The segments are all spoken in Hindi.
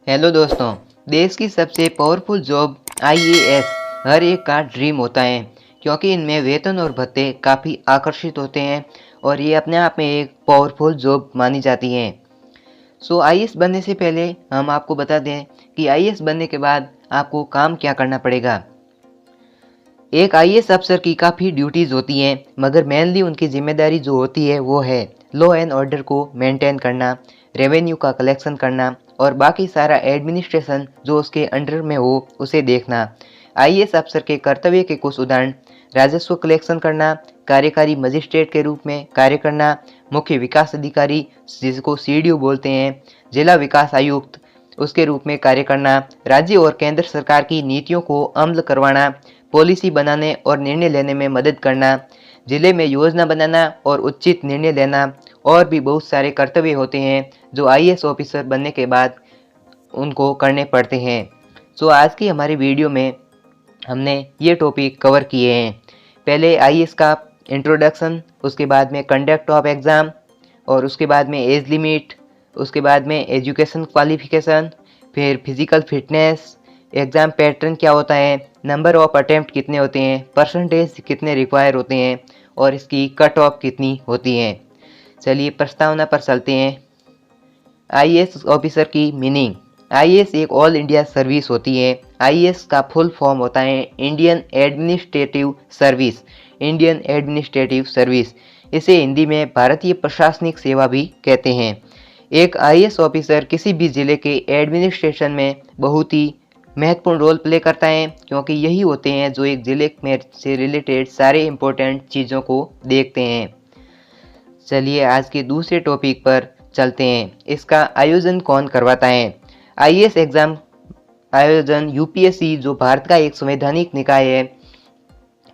हेलो दोस्तों। देश की सबसे पावरफुल जॉब आईएएस हर एक का ड्रीम होता है, क्योंकि इनमें वेतन और भत्ते काफ़ी आकर्षित होते हैं और ये अपने आप में एक पावरफुल जॉब मानी जाती है। आईएएस बनने से पहले हम आपको बता दें कि आईएएस बनने के बाद आपको काम क्या करना पड़ेगा। एक आईएएस अफसर की काफ़ी ड्यूटीज़ होती हैं, मगर मेनली उनकी जिम्मेदारी जो होती है वो है लॉ एंड ऑर्डर को मेंटेन करना, रेवेन्यू का कलेक्शन करना और बाकी सारा एडमिनिस्ट्रेशन जो उसके अंडर में हो उसे देखना। आईएएस अफसर के कर्तव्य के कुछ उदाहरण: राजस्व कलेक्शन करना, कार्यकारी मजिस्ट्रेट के रूप में कार्य करना, मुख्य विकास अधिकारी जिसको सीडीओ बोलते हैं, जिला विकास आयुक्त उसके रूप में कार्य करना, राज्य और केंद्र सरकार की नीतियों को अमल करवाना, पॉलिसी बनाने और निर्णय लेने में मदद करना, जिले में योजना बनाना और उचित निर्णय लेना और भी बहुत सारे कर्तव्य होते हैं जो आईएएस ऑफिसर बनने के बाद उनको करने पड़ते हैं। आज की हमारी वीडियो में हमने ये टॉपिक कवर किए हैं। पहले आईएएस का इंट्रोडक्शन, उसके बाद में कंडक्ट ऑफ एग्ज़ाम और उसके बाद में एज लिमिट, उसके बाद में एजुकेशन क्वालिफिकेशन, फिर फिजिकल फिटनेस, एग्ज़ाम पैटर्न क्या होता है, नंबर ऑफ अटेम्प्ट कितने होते हैं, परसेंटेज कितने रिक्वायर होते हैं और इसकी कट ऑफ कितनी होती है। चलिए प्रस्तावना पर चलते हैं। आईएएस ऑफिसर की मीनिंग: आईएएस एक ऑल इंडिया सर्विस होती है। आईएएस का फुल फॉर्म होता है Indian administrative service. Indian administrative service, इसे हिंदी में भारतीय प्रशासनिक सेवा भी कहते हैं। एक आईएएस ऑफिसर किसी भी जिले के एडमिनिस्ट्रेशन में बहुत ही महत्वपूर्ण रोल प्ले करता है, क्योंकि यही होते हैं जो एक जिले में से रिलेटेड सारे इम्पोर्टेंट चीज़ों को देखते हैं। चलिए आज के दूसरे टॉपिक पर चलते हैं। इसका आयोजन कौन करवाता है? आईएएस एग्ज़ाम आयोजन यूपीएससी, जो भारत का एक संवैधानिक निकाय है,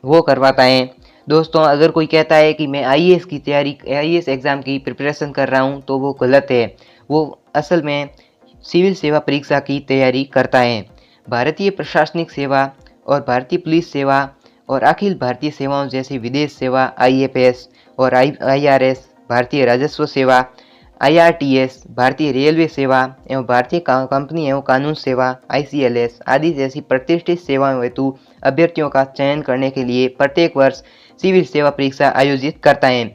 वो करवाता है। दोस्तों, अगर कोई कहता है कि मैं आईएएस एग्ज़ाम की प्रिपरेशन कर रहा हूँ तो वो गलत है। वो असल में सिविल सेवा परीक्षा की तैयारी करता है। भारतीय प्रशासनिक सेवा और भारतीय पुलिस सेवा और अखिल भारतीय सेवाओं जैसी विदेश सेवा आईएफएस और आईआरएस, भारतीय राजस्व सेवा आईआरटीएस, भारतीय रेलवे सेवा एवं भारतीय कंपनी एवं कानून सेवा आईसीएलएस आदि जैसी प्रतिष्ठित सेवाओं हेतु अभ्यर्थियों का चयन करने के लिए प्रत्येक वर्ष सिविल सेवा परीक्षा आयोजित करता है।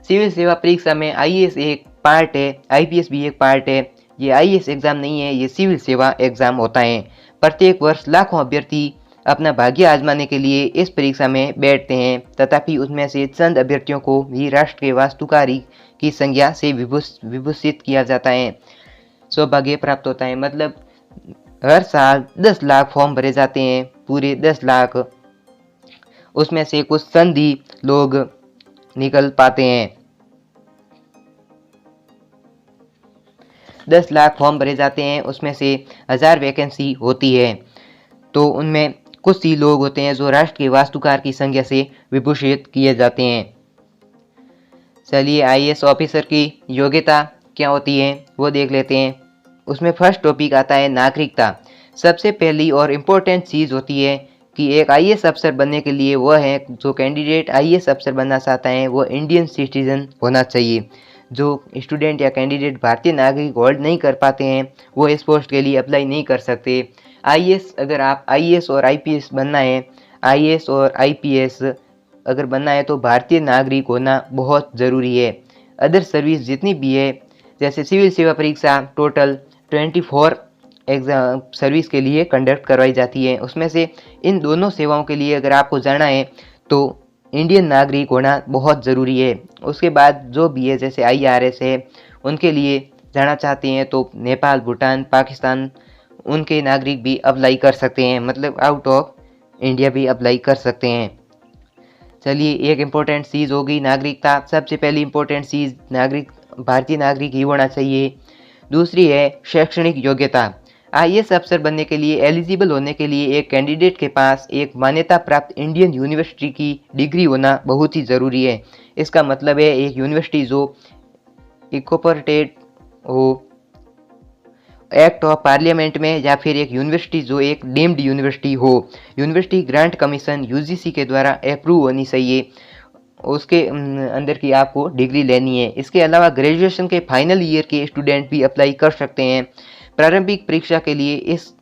सिविल सेवा परीक्षा में आईएएस एक पार्ट है, आईपीएस भी एक पार्ट है। ये आईएएस एग्ज़ाम नहीं है, ये सिविल सेवा एग्ज़ाम होता है। प्रत्येक वर्ष लाखों अभ्यर्थी अपना भाग्य आजमाने के लिए इस परीक्षा में बैठते हैं, तथापि उनमें से चंद अभ्यर्थियों को भी राष्ट्र के वास्तुकारी की संज्ञा से विभूषित किया जाता है, सौभाग्य प्राप्त होता है। मतलब हर साल 10 लाख फॉर्म भरे जाते हैं, पूरे 10 लाख। उसमें से कुछ संधि लोग निकल पाते हैं। 10 लाख फॉर्म भरे जाते हैं, उसमें से 1000 वैकेंसी होती है, तो उनमें कुछ ही लोग होते हैं जो राष्ट्र के वास्तुकार की संज्ञा से विभूषित किए जाते हैं। चलिए आईएएस ऑफिसर की योग्यता क्या होती है वो देख लेते हैं। उसमें फर्स्ट टॉपिक आता है नागरिकता। सबसे पहली और इम्पोर्टेंट चीज़ होती है कि एक आईएएस अफसर बनने के लिए वह है, जो कैंडिडेट आईएएस अफसर बनना चाहता है वो इंडियन सिटीजन होना चाहिए। जो स्टूडेंट या कैंडिडेट भारतीय नागरिक होल्ड नहीं कर पाते हैं वो इस पोस्ट के लिए अप्लाई नहीं कर सकते। आईएएस, अगर आप आईएएस और आईपीएस बनना है, आईएएस और आईपीएस अगर बनना है तो भारतीय नागरिक होना बहुत ज़रूरी है। अदर सर्विस जितनी भी है, जैसे सिविल सेवा परीक्षा टोटल 24 एग्ज़ाम सर्विस के लिए कंडक्ट करवाई जाती है, उसमें से इन दोनों सेवाओं के लिए अगर आपको जाना है तो इंडियन नागरिक होना बहुत ज़रूरी है। उसके बाद जो भी है, जैसे आईआरएस है, उनके लिए जाना चाहते हैं तो नेपाल, भूटान, पाकिस्तान, उनके नागरिक भी अप्लाई कर सकते हैं, मतलब आउट ऑफ इंडिया भी अप्लाई कर सकते हैं। चलिए, एक इम्पोर्टेंट चीज़ होगी नागरिकता। सबसे पहली इम्पोर्टेंट चीज़ भारतीय नागरिक ही होना चाहिए। दूसरी है शैक्षणिक योग्यता। आईएएस अफसर बनने के लिए एलिजिबल होने के लिए एक कैंडिडेट के पास एक मान्यता प्राप्त इंडियन यूनिवर्सिटी की डिग्री होना बहुत ही ज़रूरी है। इसका मतलब है एक यूनिवर्सिटी जो इनकॉर्पोरेटेड हो एक्ट ऑफ पार्लियामेंट में, या फिर एक यूनिवर्सिटी जो एक डीम्ड यूनिवर्सिटी हो। यूनिवर्सिटी ग्रांट कमीशन यूजीसी के द्वारा अप्रूव होनी चाहिए, उसके अंदर की आपको डिग्री लेनी है। इसके अलावा ग्रेजुएशन के फाइनल ईयर के स्टूडेंट भी अप्लाई कर सकते हैं। प्रारंभिक परीक्षा के लिए इस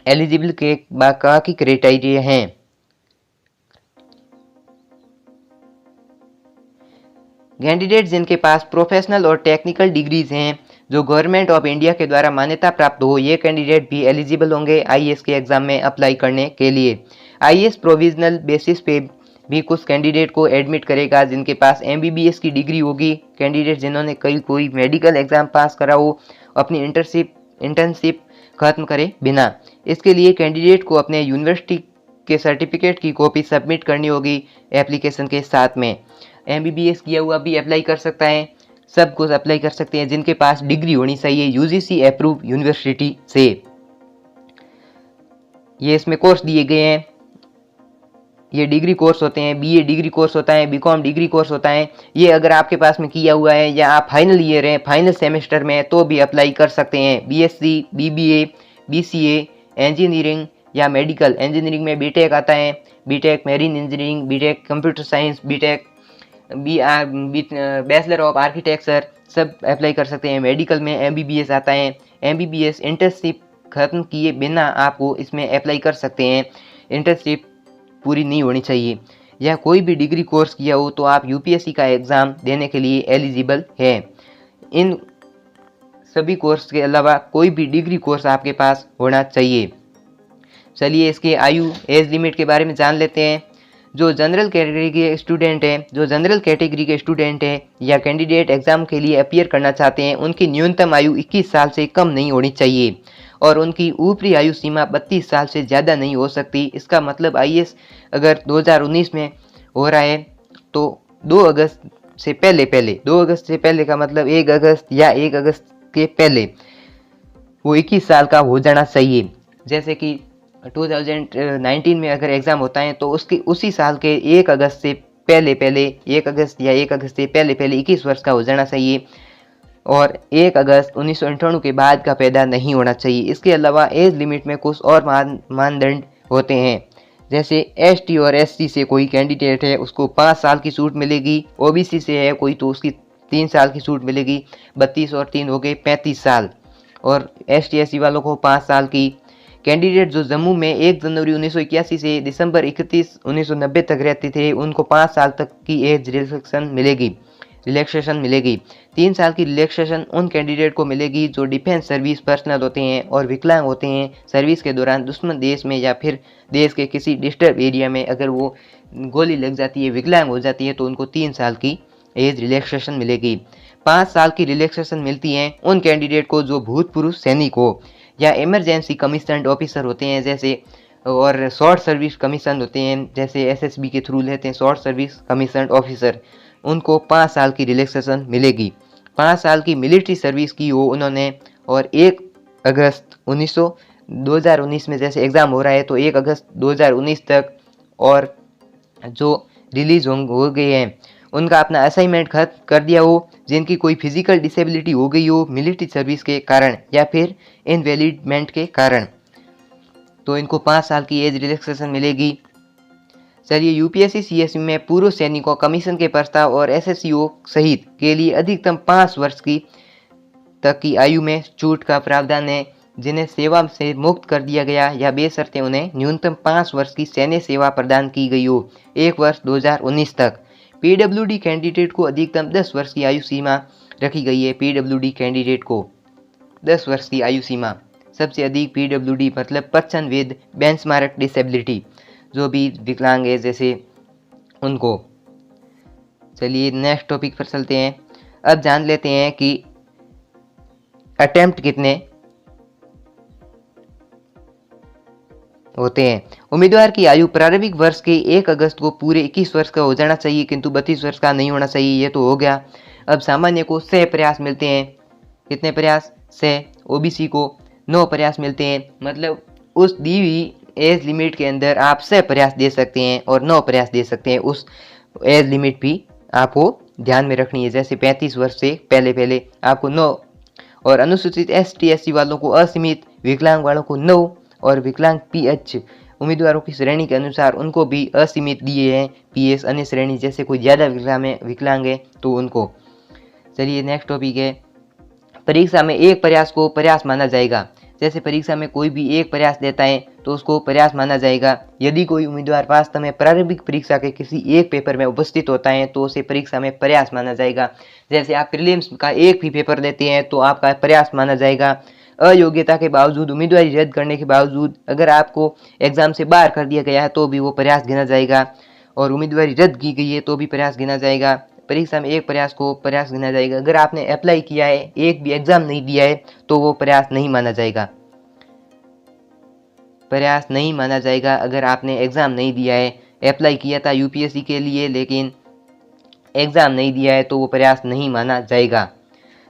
एलिजिबल के बाकी क्राइटेरिया हैं। कैंडिडेट जिनके पास प्रोफेशनल और टेक्निकल डिग्रीज हैं जो गवर्नमेंट ऑफ इंडिया के द्वारा मान्यता प्राप्त हो, ये कैंडिडेट भी एलिजिबल होंगे आईएएस के एग्जाम में अप्लाई करने के लिए। आईएएस प्रोविजनल बेसिस पे भी कुछ कैंडिडेट को एडमिट करेगा जिनके पास एमबीबीएस की डिग्री होगी। कैंडिडेट जिन्होंने कोई मेडिकल एग्जाम पास करा हो, अपनी इंटर्नशिप खत्म करे बिना। इसके लिए कैंडिडेट को अपने यूनिवर्सिटी के सर्टिफिकेट की कॉपी सबमिट करनी होगी एप्लीकेशन के साथ में। एमबीबीएस किया हुआ भी अप्लाई कर सकता है, सब कुछ अप्लाई कर सकते हैं जिनके पास डिग्री होनी चाहिए यूजीसी अप्रूव यूनिवर्सिटी से। ये इसमें कोर्स दिए गए हैं, ये डिग्री कोर्स होते हैं, बीए डिग्री कोर्स होता है, बीकॉम डिग्री कोर्स होता है। ये अगर आपके पास में किया हुआ है या आप फाइनल ईयर हैं, फाइनल सेमेस्टर में, तो भी अप्लाई कर सकते हैं। बीएससी, बीबीए, बीसीए, इंजीनियरिंग या मेडिकल। इंजीनियरिंग में बीटेक आता है, BTech marine engineering, BTech computer science, BTech bachelor of architecture, सब अप्लाई कर सकते हैं। मेडिकल में एमबीबीएस आता है। एमबीबीएस इंटर्नशिप खत्म किए बिना आपको इसमें अप्लाई कर सकते हैं, इंटर्नशिप पूरी नहीं होनी चाहिए। या कोई भी डिग्री कोर्स किया हो तो आप यूपीएससी का एग्ज़ाम देने के लिए एलिजिबल है। इन सभी कोर्स के अलावा कोई भी डिग्री कोर्स आपके पास होना चाहिए। चलिए इसके आयु एज लिमिट के बारे में जान लेते हैं। जो जनरल कैटेगरी के स्टूडेंट हैं या कैंडिडेट एग्ज़ाम के लिए अपीयर करना चाहते हैं, उनकी न्यूनतम आयु 21 साल से कम नहीं होनी चाहिए और उनकी ऊपरी आयु सीमा 32 साल से ज़्यादा नहीं हो सकती। इसका मतलब आईएएस अगर 2019 में हो रहा है तो 2 अगस्त से पहले का मतलब 1 अगस्त या 1 अगस्त के पहले वो 21 साल का हो जाना चाहिए। जैसे कि 2019 में अगर एग्ज़ाम होता है तो उसके उसी साल के 1 अगस्त से पहले 1 अगस्त या 1 अगस्त से पहले 21 वर्ष का हो जाना चाहिए और 1 अगस्त 1998 के बाद का पैदा नहीं होना चाहिए। इसके अलावा एज लिमिट में कुछ और मानदंड होते हैं, जैसे एसटी और एससी से कोई कैंडिडेट है उसको 5 साल की छूट मिलेगी, ओबीसी से है कोई तो उसकी 3 साल की छूट मिलेगी, 32 और 3 हो गए 35 साल, और एसटी एससी वालों को 5 साल की। कैंडिडेट जो जम्मू में 1 जनवरी 1981 से दिसंबर 31, 1990 तक रहते थे उनको 5 साल तक की एज रिलैक्सेशन मिलेगी। 3 साल की रिलैक्सेशन उन कैंडिडेट को मिलेगी जो डिफेंस सर्विस पर्सनल होते हैं और विकलांग होते हैं। सर्विस के दौरान दुश्मन देश में या फिर देश के किसी डिस्टर्ब एरिया में अगर वो गोली लग जाती है, विकलांग हो जाती है, तो उनको 3 साल की एज रिलैक्सेशन मिलेगी। 5 साल की रिलैक्सेशन मिलती है उन कैंडिडेट को जो भूतपूर्व सैनिक हो या इमरजेंसी कमीशन्ड ऑफिसर होते हैं, जैसे और शॉर्ट सर्विस कमीशन होते हैं, जैसे एसएसबी के थ्रू लेते हैं शॉर्ट सर्विस कमीशन्ड ऑफिसर, उनको 5 साल की रिलैक्सेशन मिलेगी। 5 साल की मिलिट्री सर्विस की हो उन्होंने और 1 अगस्त 2019 में जैसे एग्ज़ाम हो रहा है तो 1 अगस्त 2019 तक और जो रिलीज हो गए हैं उनका अपना असाइनमेंट खत्म कर दिया हो, जिनकी कोई फिजिकल डिसेबिलिटी हो गई हो मिलिट्री सर्विस के कारण या फिर इनवैलिडमेंट के कारण, तो इनको 5 साल की एज रिलैक्सेशन मिलेगी। चलिए यूपीएससी सीएससी में पूर्व सैनिकों, कमीशन के प्रस्ताव और एसएससीओ सहित के लिए अधिकतम 5 वर्ष की तक की आयु में छूट का प्रावधान है। जिन्हें सेवा से मुक्त कर दिया गया या बेशर्ते उन्हें न्यूनतम 5 वर्ष की सैन्य सेवा प्रदान की गई हो 1 वर्ष 2019 तक। पीडब्ल्यूडी कैंडिडेट को अधिकतम 10 वर्ष की आयु सीमा रखी गई है। पीडब्ल्यूडी कैंडिडेट को 10 वर्ष की आयु सीमा, सबसे अधिक पीडब्ल्यूडी मतलब पर्सन विद बेंचमार्क डिसेबिलिटी, जो भी विकलांग है जैसे उनको। चलिए नेक्स्ट टॉपिक पर चलते हैं। अब जान लेते हैं कि अटेम्प्ट कितने होते हैं। उम्मीदवार की आयु प्रारंभिक वर्ष के 1 अगस्त को पूरे 21 वर्ष का हो जाना चाहिए, किंतु 32 वर्ष का नहीं होना चाहिए, ये तो हो गया। अब सामान्य को 6 प्रयास मिलते हैं। कितने प्रयास? 6। ओबीसी को 9 प्रयास मिलते हैं, मतलब उस दी हुई एज लिमिट के अंदर आप 6 प्रयास दे सकते हैं और 9 प्रयास दे सकते हैं। उस एज लिमिट भी आपको ध्यान में रखनी है, जैसे 35 वर्ष से पहले आपको 9, और अनुसूचित एसटी एससी वालों को असीमित, विकलांग वालों को 9 और विकलांग पीएच उम्मीदवारों की श्रेणी के अनुसार उनको भी असीमित दिए हैं पीएस अन्य श्रेणी, जैसे कोई ज़्यादा विकलांग है तो उनको। चलिए नेक्स्ट टॉपिक है परीक्षा में एक प्रयास को प्रयास माना जाएगा। जैसे परीक्षा में कोई भी एक प्रयास देता है तो उसको प्रयास माना जाएगा। यदि कोई उम्मीदवार वास्तव में प्रारंभिक परीक्षा के किसी एक पेपर में उपस्थित होता है तो उसे परीक्षा में प्रयास माना जाएगा। जैसे आप प्रीलिम्स का एक भी पेपर देते हैं तो आपका प्रयास माना जाएगा। अयोग्यता के बावजूद, उम्मीदवारी रद्द करने के बावजूद अगर आपको एग्जाम से बाहर कर दिया गया है तो भी वो प्रयास गिना जाएगा, और उम्मीदवारी रद्द की गई है तो भी प्रयास गिना जाएगा। परीक्षा में एक प्रयास को प्रयास गिना जाएगा। अगर आपने अप्लाई किया है, एक भी एग्जाम नहीं दिया है तो वो प्रयास नहीं माना जाएगा। प्रयास नहीं माना जाएगा अगर आपने एग्जाम नहीं दिया है, अप्लाई किया था यूपीएससी के लिए लेकिन एग्जाम नहीं दिया है तो वो प्रयास नहीं माना जाएगा।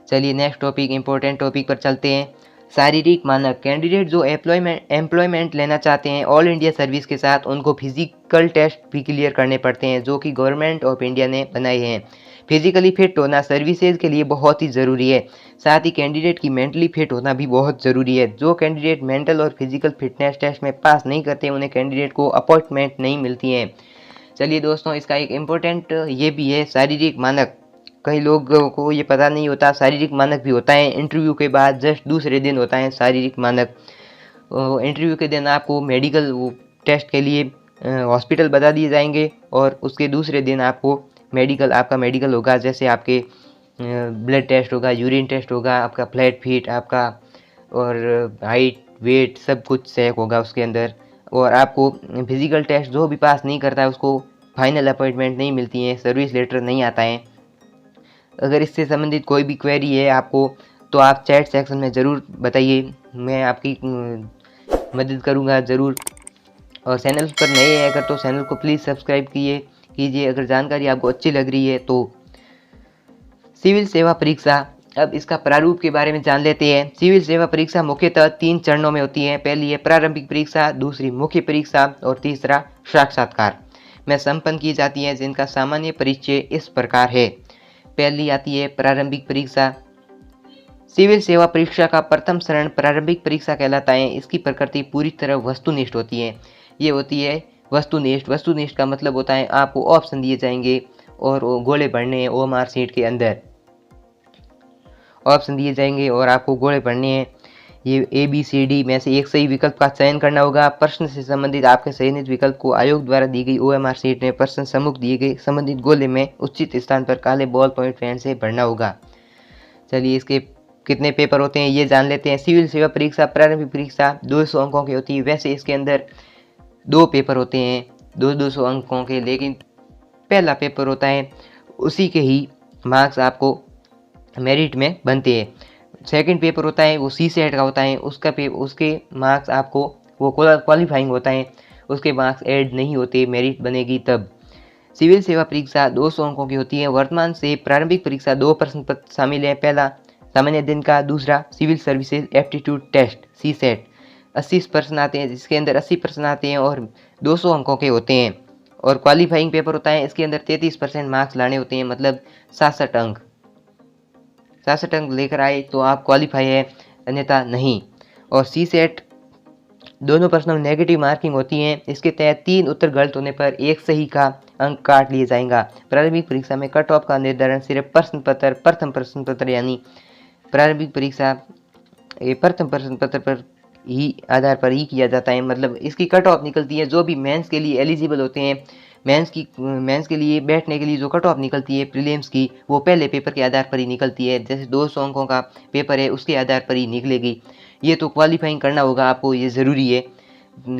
चलिए नेक्स्ट टॉपिक, इंपॉर्टेंट टॉपिक पर चलते हैं। शारीरिक मानक। कैंडिडेट जो एम्प्लॉयमेंट लेना चाहते हैं ऑल इंडिया सर्विस के साथ, उनको फिजिकल टेस्ट भी क्लियर करने पड़ते हैं जो कि गवर्नमेंट ऑफ इंडिया ने बनाए हैं। फिजिकली फिट होना सर्विसेज के लिए बहुत ही ज़रूरी है। साथ ही कैंडिडेट की मेंटली फिट होना भी बहुत ज़रूरी है। जो कैंडिडेट मेंटल और फिजिकल फिटनेस टेस्ट में पास नहीं करते उन्हें कैंडिडेट को अपॉइंटमेंट नहीं मिलती है। चलिए दोस्तों, इसका एक इम्पोर्टेंट ये भी है शारीरिक मानक। कई लोगों को ये पता नहीं होता शारीरिक मानक भी होता है। इंटरव्यू के बाद जस्ट दूसरे दिन होता है शारीरिक मानक। इंटरव्यू के दिन आपको मेडिकल टेस्ट के लिए हॉस्पिटल बता दिए जाएंगे और उसके दूसरे दिन आपको आपका मेडिकल होगा। जैसे आपके ब्लड टेस्ट होगा, यूरिन टेस्ट होगा, आपका फ्लैट फीट, आपका और हाइट वेट सब कुछ चेक होगा उसके अंदर। और आपको फिजिकल टेस्ट जो भी पास नहीं करता है उसको फाइनल अपॉइंटमेंट नहीं मिलती है, सर्विस लेटर नहीं आता है। अगर इससे संबंधित कोई भी क्वेरी है आपको तो आप चैट सेक्शन में ज़रूर बताइए, मैं आपकी मदद करूंगा ज़रूर। और चैनल पर नए हैं अगर तो चैनल को प्लीज़ सब्सक्राइब कीजिए अगर जानकारी आपको अच्छी लग रही है तो। सिविल सेवा परीक्षा, अब इसका प्रारूप के बारे में जान लेते हैं। सिविल सेवा परीक्षा मुख्यतः 3 चरणों में होती है। पहली है प्रारंभिक परीक्षा, दूसरी मुख्य परीक्षा और तीसरा साक्षात्कार में संपन्न की जाती है, जिनका सामान्य परिचय इस प्रकार है। पहली आती है प्रारंभिक परीक्षा। सिविल सेवा परीक्षा का प्रथम चरण प्रारंभिक परीक्षा कहलाता है। इसकी प्रकृति पूरी तरह वस्तुनिष्ठ होती है। ये होती है वस्तुनिष्ठ। वस्तुनिष्ठ का मतलब होता है आपको ऑप्शन दिए जाएंगे और गोले भरने हैं। ओएमआर शीट के अंदर ऑप्शन दिए जाएंगे और आपको गोले भरने हैं। ये ABCD में से एक सही विकल्प का चयन करना होगा। प्रश्न से संबंधित आपके चयनित विकल्प को आयोग द्वारा दी गई OMR शीट में प्रश्न सम्मुख दिए गए संबंधित गोले में उचित स्थान पर काले बॉल पॉइंट पेन से भरना होगा। चलिए इसके कितने पेपर होते हैं ये जान लेते हैं। सिविल सेवा परीक्षा प्रारंभिक परीक्षा 200 अंकों की होती है। वैसे इसके अंदर 2 पेपर होते हैं 200 अंकों के, लेकिन पहला पेपर होता है उसी के ही मार्क्स आपको मेरिट में बनते हैं। सेकंड पेपर होता है वो CSET का होता है, उसके मार्क्स आपको वो क्वालिफाइंग होता है, उसके मार्क्स ऐड नहीं होते, मेरिट बनेगी तब। सिविल सेवा परीक्षा 200 अंकों की होती है। वर्तमान से प्रारंभिक परीक्षा 2 प्रश्न पत्र शामिल है। पहला सामान्य दिन का, दूसरा civil services aptitude test CSET 80 प्रश्न आते हैं, जिसके अंदर 80 प्रश्न आते हैं और 200 अंकों के होते हैं। और क्वालिफाइंग पेपर होता है, इसके अंदर 33% मार्क्स लाने होते हैं, मतलब 67 अंक। 67 अंक लेकर आए तो आप क्वालिफाई है, अन्यथा नहीं। और CSET दोनों प्रश्नों में नेगेटिव मार्किंग होती है। इसके तहत 3 उत्तर गलत होने पर 1 सही का अंक काट लिया जाएगा। प्रारंभिक परीक्षा में कट ऑफ का निर्धारण सिर्फ प्रथम प्रश्न पत्र यानी प्रारंभिक परीक्षा प्रथम प्रश्न पत्र पर ही आधार पर ही किया जाता है। मतलब इसकी कट ऑफ निकलती है। जो भी मेंस के लिए एलिजिबल होते हैं, मेंस के लिए बैठने के लिए जो कट ऑफ निकलती है प्रीलिम्स की, वो पहले पेपर के आधार पर ही निकलती है। जैसे 200 अंकों का पेपर है उसके आधार पर ही निकलेगी। ये तो क्वालिफाइंग करना होगा आपको, ये ज़रूरी है।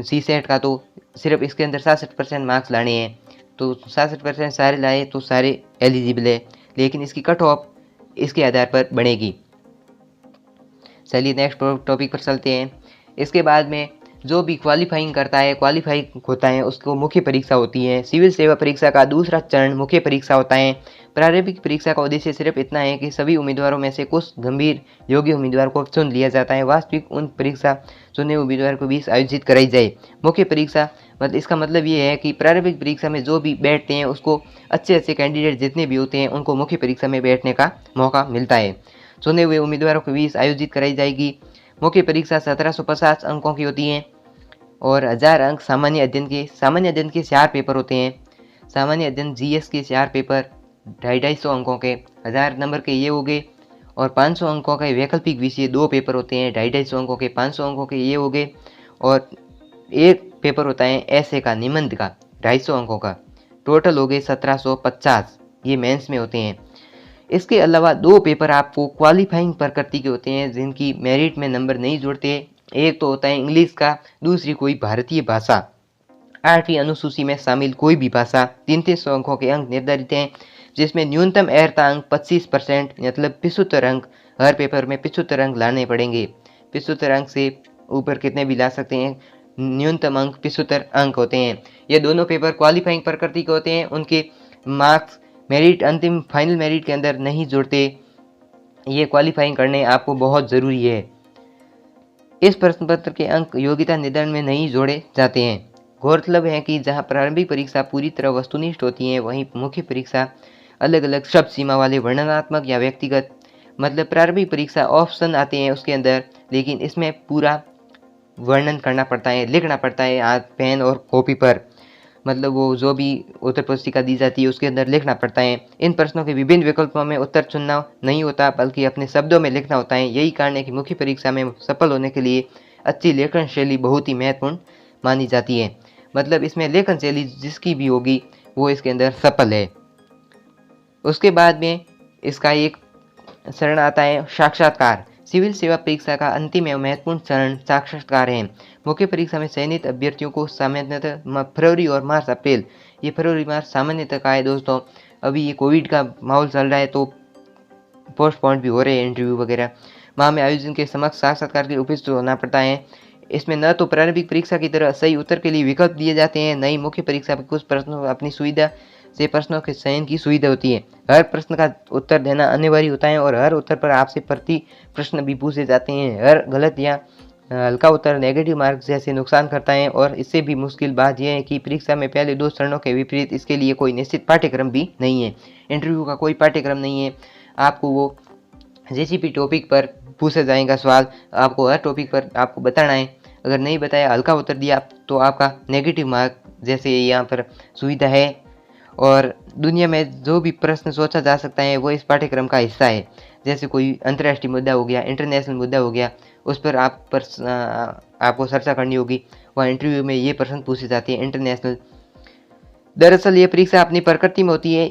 CSET का तो सिर्फ इसके अंदर 67% मार्क्स लाने हैं, तो 67% सारे लाए तो सारे एलिजिबल है, लेकिन इसकी कट ऑफ इसके आधार पर बनेगी। चलिए नेक्स्ट टॉपिक पर चलते हैं। इसके बाद में जो भी क्वालिफाइंग करता है, क्वालिफाई होता है, उसको मुख्य परीक्षा होती है। सिविल सेवा परीक्षा का दूसरा चरण मुख्य परीक्षा होता है। प्रारंभिक परीक्षा का उद्देश्य सिर्फ इतना है कि सभी उम्मीदवारों में से कुछ गंभीर योग्य उम्मीदवार को चुन लिया जाता है। वास्तविक उन परीक्षा चुने उम्मीदवार को भी आयोजित कराई जाए। मुख्य परीक्षा मतलब इसका मतलब ये है कि प्रारंभिक परीक्षा में जो भी बैठते हैं उसको अच्छे कैंडिडेट जितने भी होते हैं उनको मुख्य परीक्षा में बैठने का मौका मिलता है। चुने हुए उम्मीदवारों के बीच आयोजित कराई जाएगी। मुख्य परीक्षा 1750 अंकों की होती हैं और 1000 अंक सामान्य अध्ययन के 4 पेपर होते हैं। सामान्य अध्ययन GS के 4 पेपर 250 अंकों के 1000 नंबर के ये हो गए। और 500 अंकों का वैकल्पिक विषय 2 पेपर होते हैं, 250 अंकों के, 500 अंकों के ये हो गए, और एक पेपर होता है ऐसे का निबंध का 250 अंकों का। टोटल हो गए 1750, ये मेंस में होते हैं। इसके अलावा 2 पेपर आपको क्वालिफाइंग प्रकृति के होते हैं जिनकी मेरिट में नंबर नहीं जुड़ते। एक तो होता है इंग्लिश का, दूसरी कोई भारतीय भाषा, 8वीं अनुसूची में शामिल कोई भी भाषा। 300 अंकों के अंक निर्धारित हैं, जिसमें न्यूनतम अर्हता अंक 25%, मतलब 75 अंक। हर पेपर में 75 अंक लाने पड़ेंगे। 75 अंक से ऊपर कितने भी ला सकते हैं, न्यूनतम अंक 75 अंक होते हैं। ये दोनों पेपर क्वालिफाइंग प्रकृति के होते हैं, उनके मार्क्स मेरिट अंतिम फाइनल मेरिट के अंदर नहीं जुड़ते। ये क्वालिफाइंग करने आपको बहुत ज़रूरी है। इस प्रश्न पत्र के अंक योग्यता निर्धारण में नहीं जोड़े जाते हैं। गौरतलब है कि जहां प्रारंभिक परीक्षा पूरी तरह वस्तुनिष्ठ होती है, वहीं मुख्य परीक्षा अलग अलग शब्द सीमा वाले वर्णनात्मक या व्यक्तिगत, मतलब प्रारंभिक परीक्षा ऑप्शन आते हैं उसके अंदर, लेकिन इसमें पूरा वर्णन करना पड़ता है, लिखना पड़ता है हाथ पेन और कॉपी पर, मतलब वो जो भी उत्तर पुस्तिका दी जाती है उसके अंदर लिखना पड़ता है। इन प्रश्नों के विभिन्न विकल्पों में उत्तर चुनना नहीं होता, बल्कि अपने शब्दों में लिखना होता है। यही कारण है कि मुख्य परीक्षा में सफल होने के लिए अच्छी लेखन शैली बहुत ही महत्वपूर्ण मानी जाती है। मतलब इसमें लेखन शैली जिसकी भी होगी वो इसके अंदर सफल है। उसके बाद में इसका एक चरण आता है साक्षात्कार। सिविल सेवा परीक्षा का अंतिम एवं महत्वपूर्ण चरण साक्षात्कार है। मुख्य परीक्षा में चयनित अभ्यर्थियों को सामान्यतः फरवरी और मार्च अप्रैल, ये फरवरी मार्च सामान्यतः का है दोस्तों। अभी ये कोविड का माहौल चल रहा है तो पोस्टपोन भी हो रहे हैं इंटरव्यू वगैरह। माह में आयोजन के समक्ष साक्षात्कार के लिए उपस्थित होना पड़ता है। इसमें न तो प्रारंभिक परीक्षा की तरह सही उत्तर के लिए विकल्प दिए जाते हैं, न ही मुख्य परीक्षा में कुछ प्रश्नों अपनी सुविधा से प्रश्नों के चयन की सुविधा होती है। हर प्रश्न का उत्तर देना अनिवार्य होता है और हर उत्तर पर आपसे प्रति प्रश्न भी पूछे जाते हैं। हर गलत या हल्का उत्तर नेगेटिव मार्क्स जैसे नुकसान करता है। और इससे भी मुश्किल बात यह है कि परीक्षा में पहले 2 चरणों के विपरीत इसके लिए कोई निश्चित पाठ्यक्रम भी नहीं है। इंटरव्यू का कोई पाठ्यक्रम नहीं है। आपको वो जैसे भी टॉपिक पर पूछा जाएगा सवाल, आपको हर टॉपिक पर आपको बताना है। अगर नहीं बताया, हल्का उत्तर दिया, तो आपका नेगेटिव मार्क जैसे यहाँ पर सुविधा है। और दुनिया में जो भी प्रश्न सोचा जा सकता है वो इस पाठ्यक्रम का हिस्सा है। जैसे कोई अंतर्राष्ट्रीय मुद्दा हो गया, इंटरनेशनल मुद्दा हो गया, उस पर आपको चर्चा करनी होगी। वहाँ इंटरव्यू में ये प्रश्न पूछे जाते हैं इंटरनेशनल। दरअसल ये परीक्षा अपनी प्रकृति में होती है।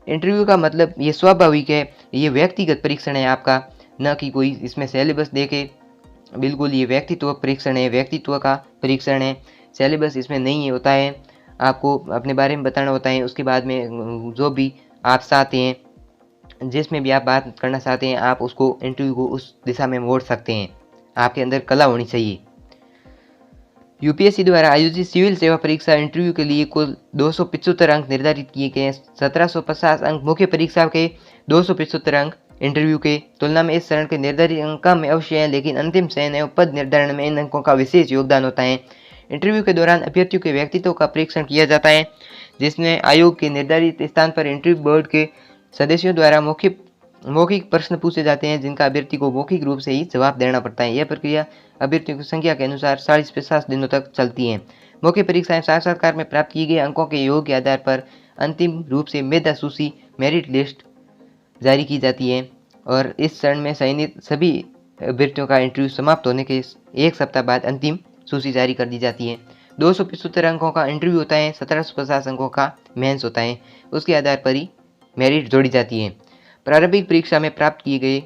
इंटरव्यू का मतलब ये स्वाभाविक है, ये व्यक्तिगत परीक्षण है आपका, न कि कोई इसमें सिलेबस देके। बिल्कुल ये व्यक्तित्व परीक्षण है, व्यक्तित्व का परीक्षण है। सिलेबस इसमें नहीं होता है, आपको अपने बारे में बताना होता है। उसके बाद में जो भी आप चाहते हैं, जिसमें भी आप बात करना चाहते हैं, आप उसको इंटरव्यू को उस दिशा में मोड़ सकते हैं। आपके अंदर कला होनी चाहिए। यूपीएससी द्वारा आयोजित सिविल सेवा परीक्षा इंटरव्यू के लिए कुल 275 अंक निर्धारित किए गए हैं। 1750 अंक मुख्य परीक्षा के, 275 अंक इंटरव्यू के तुलना में इस चरण के निर्धारित अंक कम अवश्य हैं, लेकिन अंतिम चयन एवं पद निर्धारण में इन अंकों का विशेष योगदान होता है। इंटरव्यू के दौरान अभ्यर्थियों के व्यक्तित्व का परीक्षण किया जाता है, जिसमें आयोग के निर्धारित स्थान पर इंटरव्यू बोर्ड के सदस्यों द्वारा मौखिक प्रश्न पूछे जाते हैं, जिनका अभ्यर्थी को मौखिक रूप से ही जवाब देना पड़ता है। यह प्रक्रिया अभ्यर्थियों की संख्या के अनुसार 40 से 50 दिनों तक चलती है। मुख्य परीक्षाएं साक्षात्कार में प्राप्त किए गए अंकों के योग के आधार पर अंतिम रूप से मेधा सूची मेरिट लिस्ट जारी की जाती है। और इस चरण में चयनित सभी अभ्यर्थियों का इंटरव्यू समाप्त होने के 1 सप्ताह बाद अंतिम सूची जारी कर दी जाती है। 275 अंकों का इंटरव्यू होता है, 1750 अंकों का मेंस होता है। उसके आधार पर ही मेरिट जोड़ी जाती है। प्रारंभिक परीक्षा में प्राप्त किए गए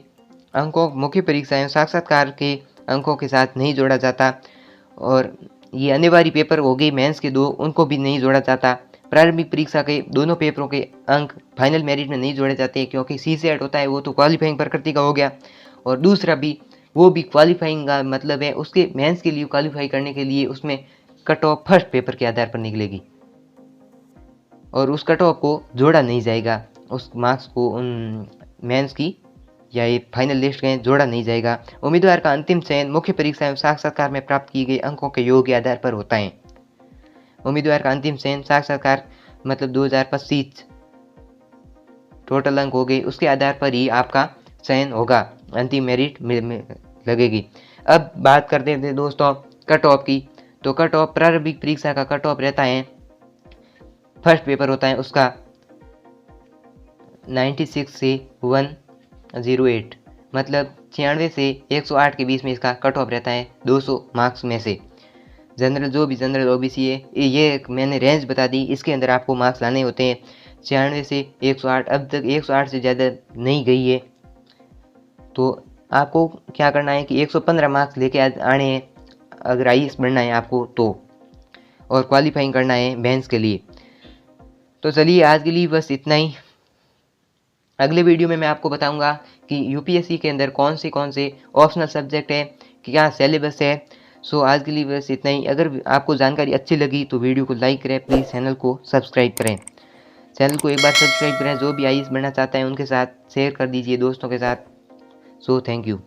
अंकों मुख्य परीक्षा एवं साक्षात्कार के अंकों के साथ नहीं जोड़ा जाता। और ये अनिवार्य पेपर हो गए मेंस के 2, उनको भी नहीं जोड़ा जाता। प्रारंभिक परीक्षा के दोनों पेपरों के अंक फाइनल मेरिट में नहीं जोड़े जाते, क्योंकि सीसेट होता है वो तो क्वालिफाइंग प्रकृति का हो गया। और दूसरा भी वो भी क्वालिफाइंग का मतलब है, उसके मेंस के लिए क्वालिफाई करने के लिए उसमें कट ऑफ फर्स्ट पेपर के आधार पर निकलेगी और उस कट ऑफ को जोड़ा नहीं जाएगा। उस मार्क्स को उन मेंस की या ये फाइनल लिस्ट में जोड़ा नहीं जाएगा। उम्मीदवार का अंतिम चयन मुख्य परीक्षा एवं साक्षात्कार में प्राप्त किए गए अंकों के योग के आधार पर होता है। उम्मीदवार का अंतिम चयन साक्षात्कार मतलब 2025 टोटल अंक हो गए, उसके आधार पर ही आपका चयन होगा, अंतिम मेरिट लगेगी। अब बात करते थे दोस्तों कट ऑफ की। तो कट ऑफ प्रारंभिक परीक्षा का कट ऑफ रहता है, फर्स्ट पेपर होता है उसका 96 से 108, मतलब 96 से 108 के बीच में इसका कट ऑफ रहता है 200 मार्क्स में से। जनरल जो भी जनरल ओबीसी है ये एक मैंने रेंज बता दी, इसके अंदर आपको मार्क्स लाने होते हैं 96 से 108। अब तक 108 से ज़्यादा नहीं गई है, तो आपको क्या करना है कि 115 मार्क्स लेके आने हैं अगर आईएएस बनना है आपको तो, और क्वालिफाइंग करना है मेंस के लिए। तो चलिए आज के लिए बस इतना ही। अगले वीडियो में मैं आपको बताऊंगा कि यूपीएससी के अंदर कौन से ऑप्शनल सब्जेक्ट है, क्या सिलेबस है। सो आज के लिए बस इतना ही। अगर आपको जानकारी अच्छी लगी तो वीडियो को लाइक करें, प्लीज़ चैनल को सब्सक्राइब करें। चैनल को एक बार सब्सक्राइब करें, जो भी आईएएस बनना चाहता है उनके साथ शेयर कर दीजिए दोस्तों के साथ। So thank you.